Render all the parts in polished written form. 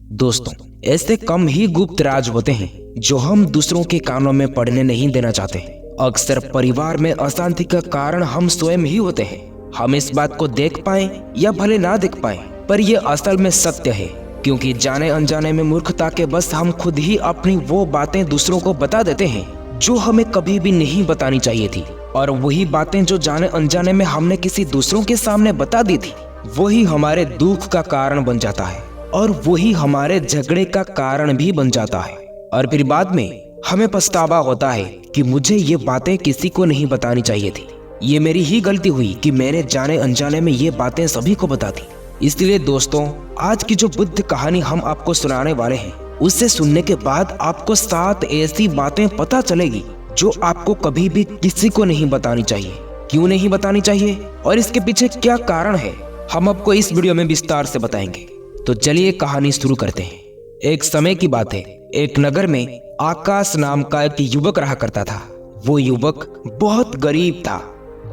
दोस्तों, ऐसे कम ही गुप्त राज होते हैं जो हम दूसरों के कानों में पड़ने नहीं देना चाहते। अक्सर परिवार में अशांति का कारण हम स्वयं ही होते हैं। हम इस बात को देख पाए या भले ना देख पाए, पर यह असल में सत्य है, क्योंकि जाने अनजाने में मूर्खता के बस हम खुद ही अपनी वो बातें दूसरों को बता देते हैं जो हमें कभी भी नहीं बतानी चाहिए थी। और वही बातें जो जाने अनजाने में हमने किसी दूसरों के सामने बता दी थी, वही हमारे दुख का कारण बन जाता है और वही हमारे झगड़े का कारण भी बन जाता है। और फिर बाद में हमें पछतावा होता है कि मुझे ये बातें किसी को नहीं बतानी चाहिए थी। ये मेरी ही गलती हुई कि मैंने जाने अनजाने में ये बातें सभी को बता दी। इसलिए दोस्तों, आज की जो बुद्ध कहानी हम आपको सुनाने वाले हैं, उससे सुनने के बाद आपको 7 ऐसी बातें पता चलेगी जो आपको कभी भी किसी को नहीं बतानी चाहिए। क्यों नहीं बतानी चाहिए और इसके पीछे क्या कारण है, हम आपको इस वीडियो में विस्तार से बताएंगे। तो चलिए कहानी शुरू करते हैं। एक समय की बात है, एक नगर में आकाश नाम का एक युवक रहा करता था। वो युवक बहुत गरीब था।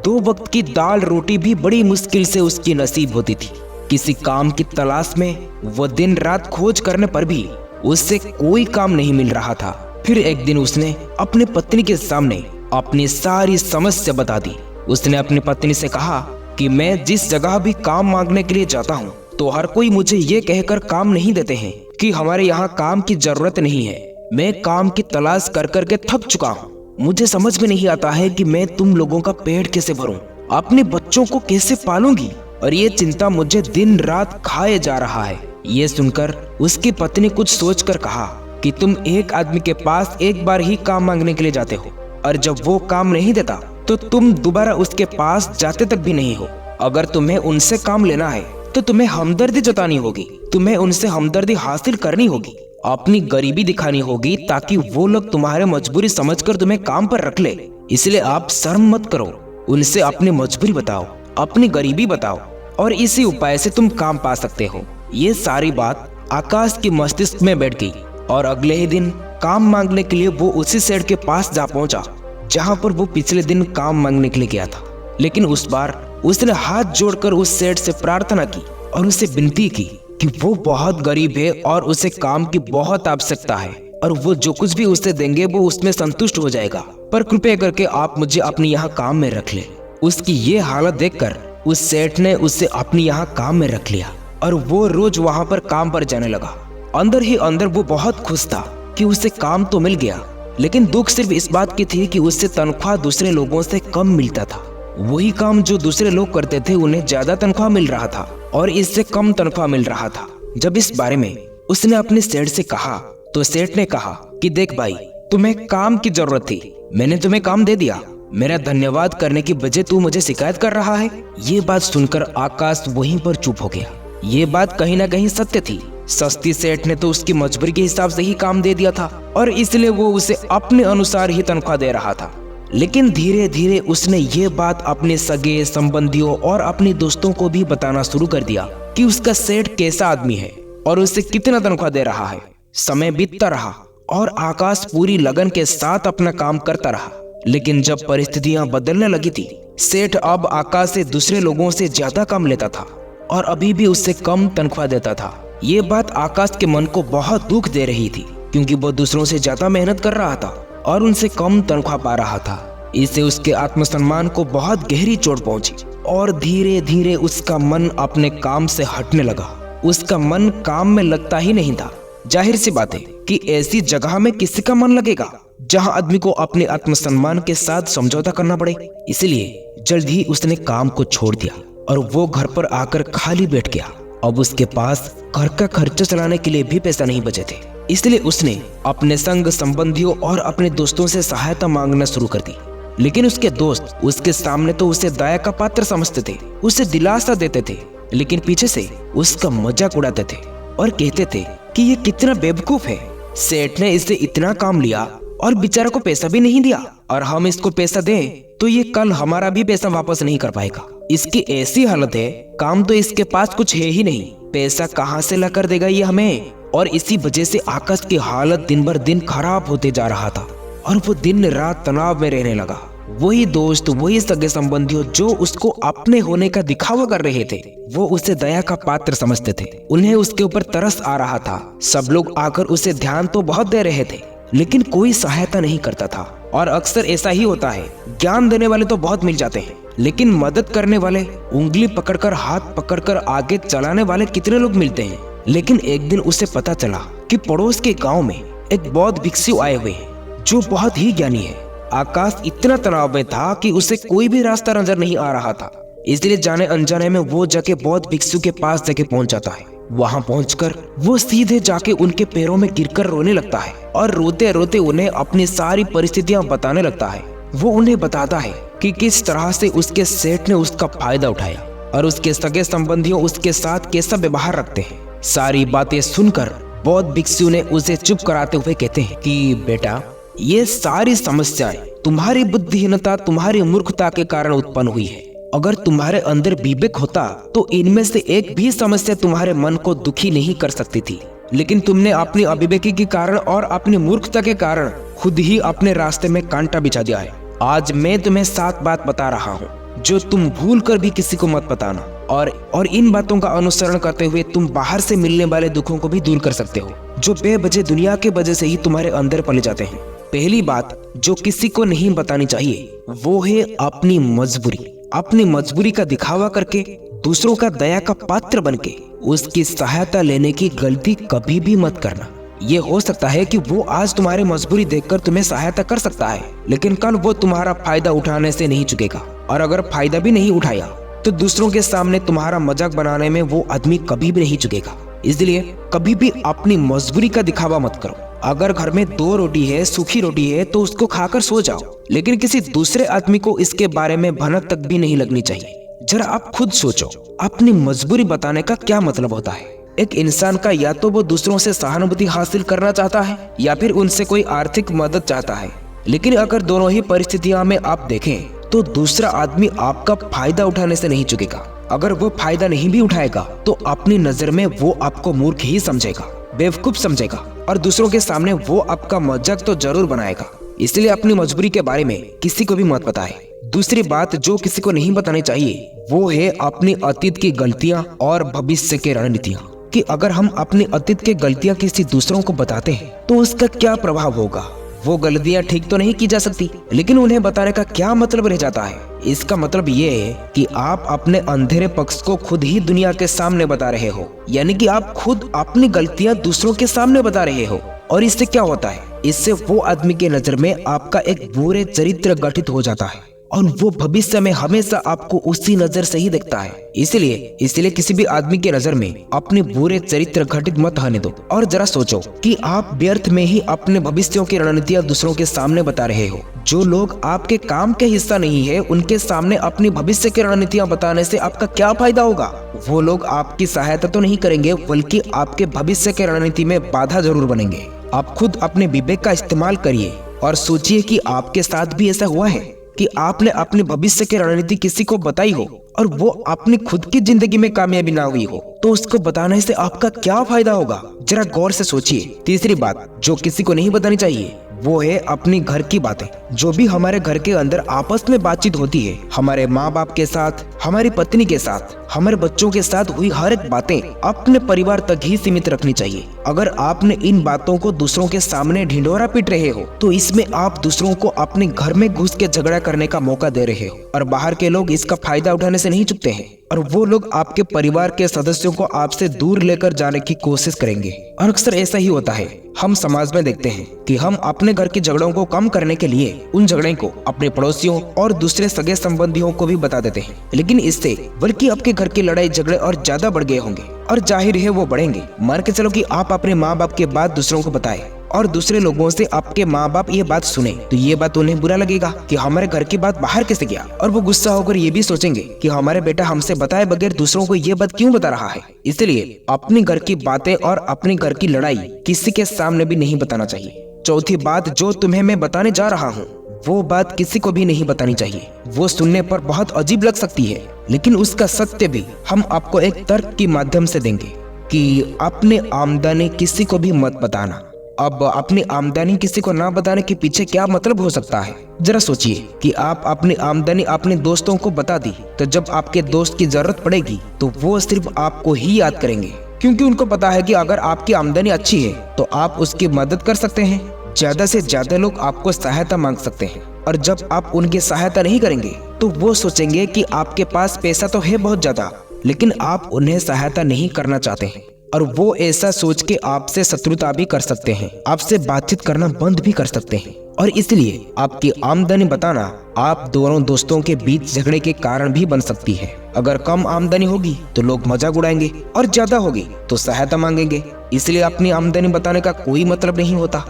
2 वक्त की दाल रोटी भी बड़ी मुश्किल से उसकी नसीब होती थी। किसी काम की तलाश में वो दिन रात खोज करने पर भी उससे कोई काम नहीं मिल रहा था। फिर एक दिन उसने अपनी पत्नी के सामने अपनी सारी समस्या बता दी। उसने अपनी पत्नी से कहा कि मैं जिस जगह भी काम मांगने के लिए जाता हूँ, तो हर कोई मुझे ये कहकर काम नहीं देते हैं कि हमारे यहाँ काम की जरूरत नहीं है। मैं काम की तलाश कर कर के थक चुका हूँ। मुझे समझ में नहीं आता है कि मैं तुम लोगों का पेट कैसे भरूं, अपने बच्चों को कैसे पालूंगी, और ये चिंता मुझे दिन रात खाए जा रहा है। ये सुनकर उसकी पत्नी कुछ सोचकर कहा कि तुम एक आदमी के पास एक बार ही काम मांगने के लिए जाते हो, और जब वो काम नहीं देता तो तुम दोबारा उसके पास जाते तक भी नहीं हो। अगर तुम्हें उनसे काम लेना है तो तुम्हें हमदर्दी जतानी होगी, तुम्हें उनसे हमदर्दी हासिल करनी होगी, अपनी गरीबी दिखानी होगी, ताकि वो लोग तुम्हारे मजबूरी समझकर तुम्हें काम पर रख ले। इसलिए आप शर्म मत करो, उनसे अपनी मजबूरी बताओ, अपनी गरीबी बताओ, और इसी उपाय से तुम काम पा सकते हो। ये सारी बात आकाश की मस्तिष्क में बैठ गई और अगले ही दिन काम मांगने के लिए वो उसी सेठ के पास जा पहुंचा जहां पर वो पिछले दिन काम मांगने के लिए गया था। लेकिन उस बार उसने हाथ जोड़कर उस सेठ से प्रार्थना की और उससे विनती की कि वो बहुत गरीब है और उसे काम की बहुत आवश्यकता है, और वो जो कुछ भी उसे देंगे वो उसमें संतुष्ट हो जाएगा, पर कृपया करके आप मुझे अपने यहाँ काम में रख ले। उसकी ये हालत देखकर उस सेठ ने उसे अपने यहाँ काम में रख लिया और वो रोज वहाँ पर काम पर जाने लगा। अंदर ही अंदर वो बहुत खुश था कि उसे काम तो मिल गया, लेकिन दुख सिर्फ इस बात की थी कि उससे तनख्वाह दूसरे लोगों से कम मिलता था। वही काम जो दूसरे लोग करते थे उन्हें ज्यादा तनख्वाह मिल रहा था और इससे कम तनख्वाह मिल रहा था। जब इस बारे में उसने अपने सेठ से कहा तो सेठ ने कहा कि देख भाई, तुम्हें काम की जरूरत थी, मैंने तुम्हें काम दे दिया, मेरा धन्यवाद करने की बजाय तू मुझे शिकायत कर रहा है। ये बात सुनकर आकाश वहीं पर चुप हो गया। ये बात कहीं ना कहीं सत्य थी। सस्ती सेठ ने तो उसकी मजबूरी के हिसाब से ही काम दे दिया था और इसलिए वो उसे अपने अनुसार ही तनख्वाह दे रहा था। लेकिन धीरे धीरे उसने ये बात अपने सगे संबंधियों और अपने दोस्तों को भी बताना शुरू कर दिया कि उसका सेठ कैसा आदमी है और उसे कितना तनख्वाह दे रहा है। समय बीतता रहा और आकाश पूरी लगन के साथ अपना काम करता रहा। लेकिन जब परिस्थितियां बदलने लगी थी, सेठ अब आकाश से दूसरे लोगों से ज्यादा काम लेता था और अभी भी उससे कम तनख्वाह देता था। ये बात आकाश के मन को बहुत दुख दे रही थी, क्योंकि वो दूसरों से ज्यादा मेहनत कर रहा था और उनसे कम तनख्वाह पा रहा था। इससे उसके आत्मसम्मान को बहुत गहरी चोट पहुंची और धीरे धीरे उसका मन अपने काम से हटने लगा। उसका मन काम में लगता ही नहीं था। जाहिर सी बात है कि ऐसी जगह में किसी का मन लगेगा जहां आदमी को अपने आत्मसम्मान के साथ समझौता करना पड़े। इसलिए जल्द ही उसने काम को छोड़ दिया और वो घर पर आकर खाली बैठ गया। अब उसके पास घर का खर्चा चलाने के लिए भी पैसा नहीं बचे थे। इसलिए उसने अपने संग संबंधियों और अपने दोस्तों से सहायता मांगना शुरू कर दी। लेकिन उसके दोस्त उसके सामने तो उसे दया का पात्र समझते थे, उसे दिलासा देते थे, लेकिन पीछे से उसका मजाक उड़ाते थे और कहते थे कि ये कितना बेवकूफ है। सेठ ने इससे इतना काम लिया और बेचारा को पैसा भी नहीं दिया, और हम इसको पैसा दें तो ये कल हमारा भी पैसा वापस नहीं कर पाएगा। इसकी ऐसी हालत है, काम तो इसके पास कुछ है ही नहीं, पैसा कहाँ से ला कर देगा ये हमें। और इसी वजह से आकाश की हालत दिन भर दिन खराब होते जा रहा था और वो दिन रात तनाव में रहने लगा। वही दोस्त, वही सगे संबंधियों जो उसको अपने होने का दिखावा कर रहे थे, वो उसे दया का पात्र समझते थे। उन्हें उसके ऊपर तरस आ रहा था। सब लोग आकर उसे ध्यान तो बहुत दे रहे थे, लेकिन कोई सहायता नहीं करता था। और अक्सर ऐसा ही होता है, ज्ञान देने वाले तो बहुत मिल जाते हैं, लेकिन मदद करने वाले, उंगली पकड़कर हाथ पकड़कर आगे चलाने वाले कितने लोग मिलते हैं। लेकिन एक दिन उसे पता चला कि पड़ोस के गांव में एक बौद्ध भिक्षु आए हुए हैं जो बहुत ही ज्ञानी है। आकाश इतना तनाव में था कि उसे कोई भी रास्ता नजर नहीं आ रहा था, इसलिए जाने अनजाने में वो जाके बौद्ध भिक्षु के पास जाके पहुंच जाता है। वहां पहुंचकर वो सीधे जाके उनके पैरों में गिरकर रोने लगता है और रोते रोते उन्हें अपनी सारी परिस्थितियां बताने लगता है। वो उन्हें बताता है कि किस तरह से उसके सेठ ने उसका फायदा उठाया और उसके सगे संबंधियों उसके साथ कैसा व्यवहार रखते हैं। सारी बातें सुनकर बौद्ध भिक्षु ने उसे चुप कराते हुए कहते हैं कि बेटा, ये सारी समस्याएं तुम्हारी बुद्धिहीनता, तुम्हारी मूर्खता के कारण उत्पन्न हुई है। अगर तुम्हारे अंदर विवेक होता तो इनमें से एक भी समस्या तुम्हारे मन को दुखी नहीं कर सकती थी, लेकिन तुमने अपनी अविवेकी के कारण और अपनी मूर्खता के कारण खुद ही अपने रास्ते में कांटा बिछा दिया है। आज मैं तुम्हें 7 बात बता रहा हूँ जो तुम भूल कर भी किसी को मत बताना, और इन बातों का अनुसरण करते हुए तुम बाहर से मिलने वाले दुखों को भी दूर कर सकते हो जो बेवजह दुनिया के वजह से ही तुम्हारे अंदर पले जाते हैं। पहली बात जो किसी को नहीं बतानी चाहिए वो है अपनी मजबूरी। अपनी मजबूरी का दिखावा करके दूसरों का दया का पात्र बनके उसकी सहायता लेने की गलती कभी भी मत करना। ये हो सकता है कि वो आज तुम्हारी मजबूरी देखकर तुम्हें सहायता कर सकता है, लेकिन कल वो तुम्हारा फायदा उठाने से नहीं चुकेगा, और अगर फायदा भी नहीं उठाया तो दूसरों के सामने तुम्हारा मजाक बनाने में वो आदमी कभी भी नहीं चुकेगा। इसलिए कभी भी अपनी मजबूरी का दिखावा मत करो। अगर घर में 2 रोटी है, सूखी रोटी है, तो उसको खाकर सो जाओ, लेकिन किसी दूसरे आदमी को इसके बारे में भनक तक भी नहीं लगनी चाहिए। जरा आप खुद सोचो, अपनी मजबूरी बताने का क्या मतलब होता है। एक इंसान का या तो वो दूसरों से सहानुभूति हासिल करना चाहता है या फिर उनसे कोई आर्थिक मदद चाहता है, लेकिन अगर दोनों ही परिस्थितियों में आप देखें तो दूसरा आदमी आपका फायदा उठाने से नहीं चुकेगा। अगर वो फायदा नहीं भी उठाएगा तो अपनी नजर में वो आपको मूर्ख ही समझेगा, बेवकूफ समझेगा, और दूसरों के सामने वो आपका मजाक तो जरूर बनाएगा। इसलिए अपनी मजबूरी के बारे में किसी को भी मत बताएं। दूसरी बात जो किसी को नहीं बतानी चाहिए वो है अपनी अतीत की गलतियां और भविष्य की रणनीतियां। कि अगर हम अपनी अतीत की गलतियां किसी दूसरों को बताते हैं तो उसका क्या प्रभाव होगा। वो गलतियां ठीक तो नहीं की जा सकती, लेकिन उन्हें बताने का क्या मतलब रह जाता है। इसका मतलब ये है कि आप अपने अंधेरे पक्ष को खुद ही दुनिया के सामने बता रहे हो, यानी कि आप खुद अपनी गलतियां दूसरों के सामने बता रहे हो। और इससे क्या होता है, इससे वो आदमी के नजर में आपका एक बुरे चरित्र गठित हो जाता है और वो भविष्य में हमेशा आपको उसी नजर से ही देखता है। इसलिए किसी भी आदमी के नजर में अपने बुरे चरित्र घटित मत होने दो। और जरा सोचो कि आप व्यर्थ में ही अपने भविष्यों की रणनीतियां दूसरों के सामने बता रहे हो। जो लोग आपके काम के हिस्सा नहीं है उनके सामने अपनी भविष्य की रणनीतियां बताने से आपका क्या फायदा होगा। वो लोग आपकी सहायता तो नहीं करेंगे, बल्कि आपके भविष्य की रणनीति में बाधा जरूर बनेंगे। आप खुद अपने विवेक का इस्तेमाल करिए और सोचिए कि आपके साथ भी ऐसा हुआ है कि आपने अपने भविष्य की रणनीति किसी को बताई हो और वो अपनी खुद की जिंदगी में कामयाबी ना हुई हो, तो उसको बताने से आपका क्या फायदा होगा। जरा गौर से सोचिए। तीसरी बात जो किसी को नहीं बतानी चाहिए वो है अपनी घर की बातें। जो भी हमारे घर के अंदर आपस में बातचीत होती है, हमारे माँ बाप के साथ, हमारी पत्नी के साथ, हमारे बच्चों के साथ हुई हर एक बातें अपने परिवार तक ही सीमित रखनी चाहिए। अगर आपने इन बातों को दूसरों के सामने ढिंढोरा पीट रहे हो तो इसमें आप दूसरों को अपने घर में घुस के झगड़ा करने का मौका दे रहे हो, और बाहर के लोग इसका फायदा उठाने से नहीं चुकते हैं, और वो लोग आपके परिवार के सदस्यों को आपसे दूर लेकर जाने की कोशिश करेंगे। और अक्सर ऐसा ही होता है। हम समाज में देखते हैं कि हम अपने घर के झगड़ों को कम करने के लिए उन झगड़े को अपने पड़ोसियों और दूसरे सगे संबंधियों को भी बता देते हैं, लेकिन इससे बल्कि आपके घर की लड़ाई झगड़े और ज्यादा बढ़ गए होंगे, और जाहिर है वो बढ़ेंगे। मान के चलो कि आप अपने माँ बाप के बात दूसरों को बताएं और दूसरे लोगों से आपके माँ बाप ये बात सुने, तो ये बात उन्हें बुरा लगेगा कि हमारे घर की बात बाहर कैसे गया, और वो गुस्सा होकर ये भी सोचेंगे कि हमारे बेटा हमसे बताए बगैर दूसरों को ये बात क्यों बता रहा है। इसलिए अपने घर की बातें और अपने घर की लड़ाई किसी के सामने भी नहीं बताना चाहिए। चौथी बात जो तुम्हें मैं बताने जा रहा हूँ वो बात किसी को भी नहीं बतानी चाहिए। वो सुनने पर बहुत अजीब लग सकती है, लेकिन उसका सत्य भी हम आपको एक तर्क के माध्यम से देंगे कि अपने आमदनी किसी को भी मत बताना। अब अपनी आमदनी किसी को ना बताने के पीछे क्या मतलब हो सकता है? जरा सोचिए कि आप अपनी आमदनी अपने दोस्तों को बता दी तो जब आपके दोस्त की जरूरत पड़ेगी तो वो सिर्फ आपको ही याद करेंगे, क्योंकि उनको पता है कि अगर आपकी आमदनी अच्छी है तो आप उसकी मदद कर सकते हैं। ज्यादा से ज्यादा लोग आपको सहायता मांग सकते हैं, और जब आप उनकी सहायता नहीं करेंगे तो वो सोचेंगे कि आपके पास पैसा तो है बहुत ज्यादा, लेकिन आप उन्हें सहायता नहीं करना चाहते हैं, और वो ऐसा सोच के आपसे शत्रुता भी कर सकते हैं, आपसे बातचीत करना बंद भी कर सकते हैं। और इसलिए आपकी आमदनी बताना आप दोनों दोस्तों के बीच झगड़े के कारण भी बन सकती है। अगर कम आमदनी होगी तो लोग मजाक उड़ाएंगे, और ज्यादा होगी तो सहायता मांगेंगे। इसलिए अपनी आमदनी बताने का कोई मतलब नहीं होता।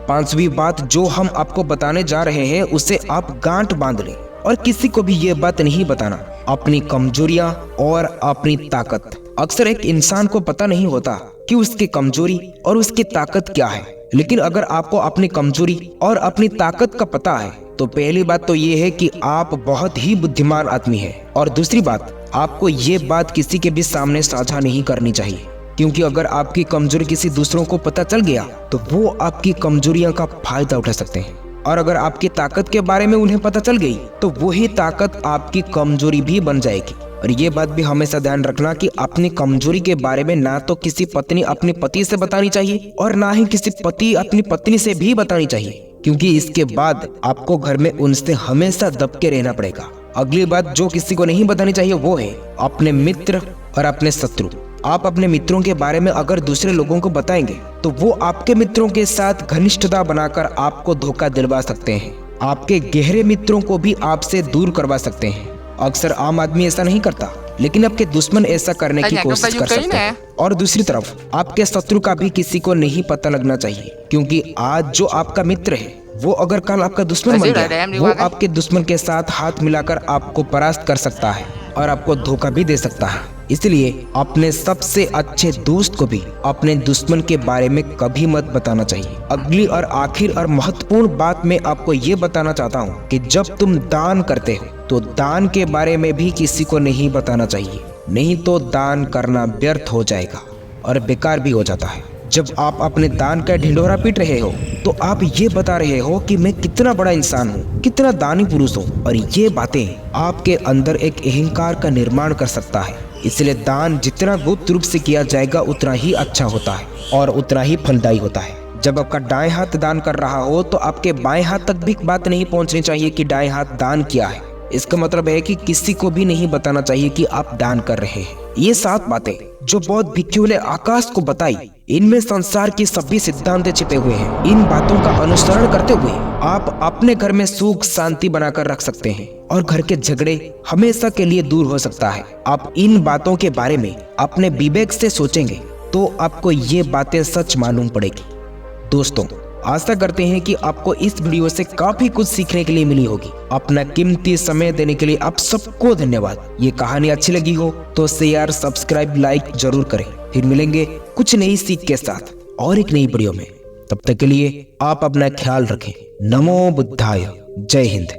पांचवी बात जो हम आपको बताने जा रहे हैं उसे आप गांठ बांध लें, और किसी को भी ये बात नहीं बताना, अपनी कमजोरियां और अपनी ताकत। अक्सर एक इंसान को पता नहीं होता कि उसकी कमजोरी और उसकी ताकत क्या है, लेकिन अगर आपको अपनी कमजोरी और अपनी ताकत का पता है तो पहली बात तो ये है कि आप बहुत ही बुद्धिमान आदमी हैं, और दूसरी बात, आपको ये बात किसी के भी सामने साझा नहीं करनी चाहिए, क्योंकि अगर आपकी कमजोरी किसी दूसरों को पता चल गया तो वो आपकी कमजोरियों का फायदा उठा सकते हैं, और अगर आपकी ताकत के बारे में उन्हें पता चल गई तो वही ताकत आपकी कमजोरी भी बन जाएगी। और ये बात भी हमेशा ध्यान रखना कि अपनी कमजोरी के बारे में ना तो किसी पत्नी अपने पति से बतानी चाहिए और ना ही किसी पति अपनी पत्नी से भी बतानी चाहिए, क्योंकि इसके बाद आपको घर में उनसे हमेशा दब के रहना पड़ेगा। अगली बात जो किसी को नहीं बतानी चाहिए वो है अपने मित्र और अपने शत्रु। आप अपने मित्रों के बारे में अगर दूसरे लोगों को बताएंगे तो वो आपके मित्रों के साथ घनिष्ठता बनाकर आपको धोखा दिलवा सकते हैं, आपके गहरे मित्रों को भी आपसे दूर करवा सकते हैं। अक्सर आम आदमी ऐसा नहीं करता, लेकिन आपके दुश्मन ऐसा करने की कोशिश कर सकते हैं। और दूसरी तरफ आपके शत्रु का भी किसी को नहीं पता लगना चाहिए, क्योंकि आज जो आपका मित्र है वो अगर कल आपका दुश्मन बन गया, वो आपके दुश्मन के साथ हाथ मिलाकर आपको परास्त कर सकता है और आपको धोखा भी दे सकता है। इसलिए अपने सबसे अच्छे दोस्त को भी अपने दुश्मन के बारे में कभी मत बताना चाहिए। अगली और आखिर और महत्वपूर्ण बात मैं आपको ये बताना चाहता हूँ कि जब तुम दान करते हो तो दान के बारे में भी किसी को नहीं बताना चाहिए, नहीं तो दान करना व्यर्थ हो जाएगा और बेकार भी हो जाता है। जब आप अपने दान का ढिंढोरा पीट रहे हो तो आप ये बता रहे हो कि मैं कितना बड़ा इंसान हूँ, कितना दानी पुरुष हूँ, और ये बातें आपके अंदर एक अहंकार का निर्माण कर सकता है। इसलिए दान जितना गुप्त रूप से किया जाएगा उतना ही अच्छा होता है और उतना ही फलदायी होता है। जब आपका दाएं हाथ दान कर रहा हो तो आपके बाएं हाथ तक भी बात नहीं पहुंचनी चाहिए कि दाएं हाथ दान किया है। इसका मतलब है कि किसी को भी नहीं बताना चाहिए कि आप दान कर रहे हैं। ये 7 बातें जो बौद्ध भिक्षुओं ने आकाश को बताई, इनमें संसार की सभी सिद्धांत छिपे हुए हैं। इन बातों का अनुसरण करते हुए आप अपने घर में सुख शांति बनाकर रख सकते हैं और घर के झगड़े हमेशा के लिए दूर हो सकता है। आप इन बातों के बारे में अपने विवेक से सोचेंगे तो आपको ये बातें सच मालूम पड़ेगी। दोस्तों, आशा करते हैं कि आपको इस वीडियो से काफी कुछ सीखने के लिए मिली होगी। अपना कीमती समय देने के लिए आप सबको धन्यवाद। ये कहानी अच्छी लगी हो तो शेयर, सब्सक्राइब, लाइक जरूर करें। फिर मिलेंगे कुछ नई सीख के साथ और एक नई वीडियो में। तब तक के लिए आप अपना ख्याल रखें। नमो बुद्धाय। जय हिंद।